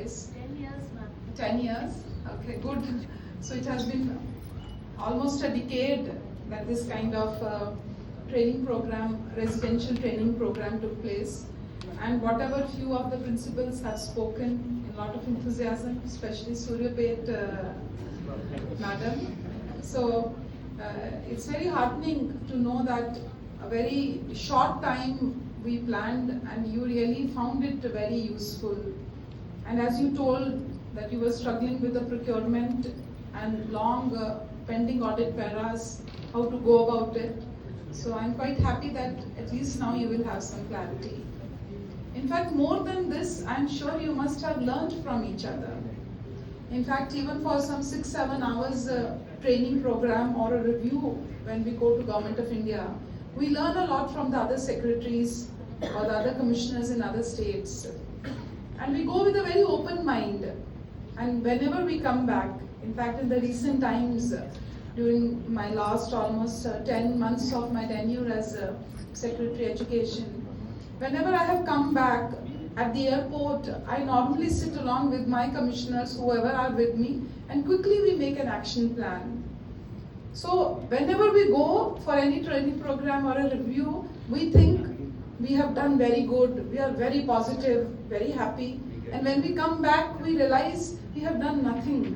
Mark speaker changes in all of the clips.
Speaker 1: place?
Speaker 2: 10 years, ma'am.
Speaker 1: 10 years? Okay, good. So it has been almost a decade that this kind of training program, residential training program took place. And whatever few of the principals have spoken in a lot of enthusiasm, especially Suryapet madam. So it's very heartening to know that a very short time we planned and you really found it very useful. And as you told that you were struggling with the procurement and long pending audit paras, how to go about it. So I'm quite happy that at least now you will have some clarity. In fact, more than this, I'm sure you must have learned from each other. In fact, even for some 6-7 hours training program or a review when we go to Government of India, we learn a lot from the other secretaries or the other commissioners in other states. And we go with a very open mind. And whenever we come back, in fact in the recent times, during my last almost 10 months of my tenure as Secretary Education, whenever I have come back at the airport, I normally sit along with my commissioners, whoever are with me, and quickly we make an action plan. So whenever we go for any training program or a review, we think we have done very good, we are very positive, very happy, and when we come back, we realize we have done nothing.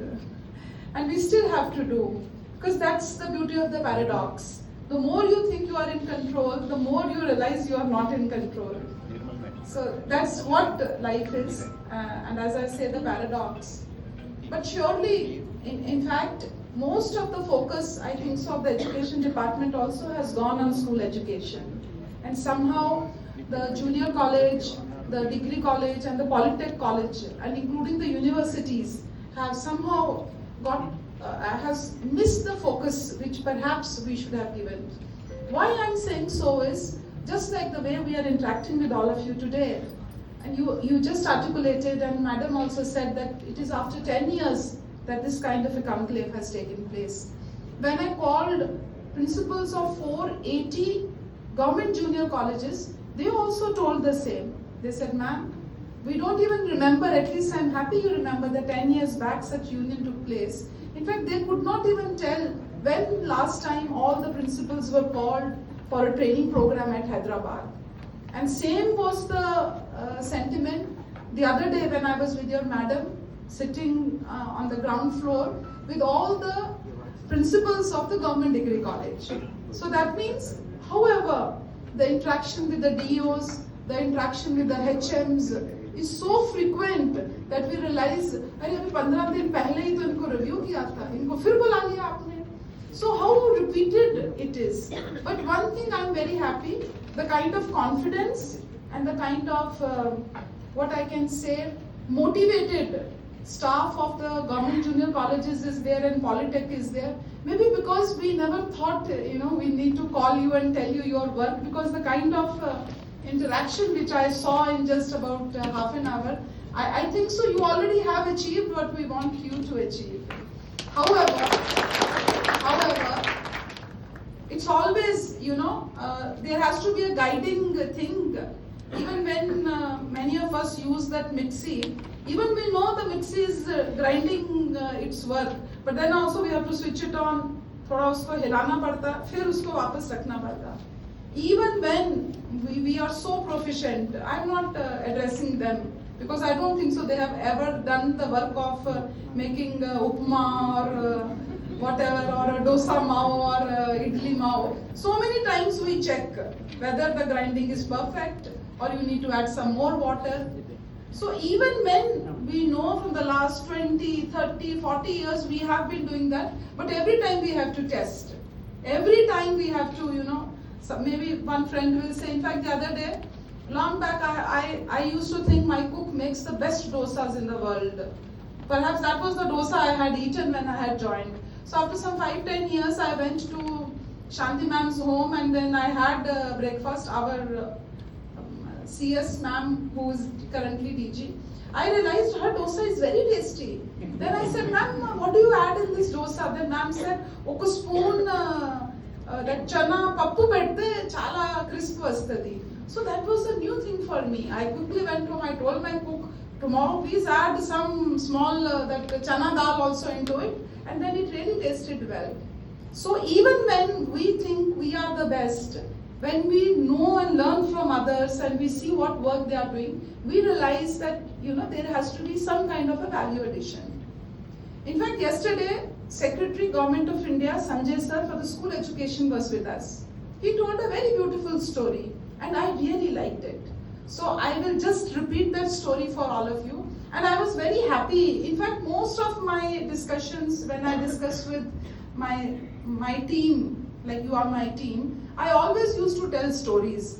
Speaker 1: And we still have to do, because that's the beauty of the paradox. The more you think you are in control, the more you realize you are not in control. So that's what life is, and as I say, the paradox. But surely, in fact, most of the focus, I think so, of the education department also has gone on school education. And somehow, the junior college, the degree college and the polytech college, and including the universities, have somehow has missed the focus which perhaps we should have given. Why I'm saying so is, just like the way we are interacting with all of you today, and you just articulated, and Madam also said that it is after 10 years that this kind of a conclave has taken place. When I called principals of 480 government junior colleges, they also told the same. They said, ma'am, we don't even remember, at least I'm happy you remember that 10 years back such union took place. In fact, they could not even tell when last time all the principals were called for a training program at Hyderabad. And same was the sentiment the other day when I was with your madam, sitting on the ground floor with all the principals of the government degree college. So that means, however, the interaction with the DOs, the interaction with the HMs is so frequent that we realize, अरे अभी 15 दिन पहले ही तो इनको review किया था, इनको फिर बुला लिया आपने. So how repeated it is. But one thing I'm very happy, the kind of confidence and the kind of, what I can say, motivated staff of the government junior colleges is there and Polytech is there. Maybe because we never thought, we need to call you and tell you your work, because the kind of interaction which I saw in just about half an hour, I think so you already have achieved what we want you to achieve. However, it's always, there has to be a guiding thing. Even when many of us use that mixie, even we know the mixie is grinding its work, but then also we have to switch it on, थोड़ा उसको हिलाना पड़ता, फिर उसको वापस रखना पड़ता. Even when we are so proficient, I'm not addressing them, because I don't think so they have ever done the work of making upma or whatever, or a dosa mao or idli mao. So many times we check whether the grinding is perfect or you need to add some more water. So even when we know from the last 20, 30, 40 years we have been doing that, but every time we have to test. Every time we have to, so maybe one friend will say, in fact the other day, long back I used to think my cook makes the best dosas in the world. Perhaps that was the dosa I had eaten when I had joined. So after some 5-10 years I went to Shanti ma'am's home and then I had breakfast. Our CS ma'am, who is currently DG, I realized her dosa is very tasty. Then I said, ma'am, what do you add in this dosa? Then ma'am said, oka spoon that chana pappu pedte chala crisp vastadi. So that was a new thing for me. I quickly went home, I told my cook, tomorrow please add some small that chana dal also into it, and then it really tasted well. So even when we think we are the best, when we know and learn from others and we see what work they are doing, we realize that there has to be some kind of a value addition. In fact, yesterday, Secretary Government of India Sanjay sir for the school education was with us. He told a very beautiful story and I really liked it. So I will just repeat that story for all of you. And I was very happy. In fact, most of my discussions, when I discuss with my team, like you are my team, I always used to tell stories.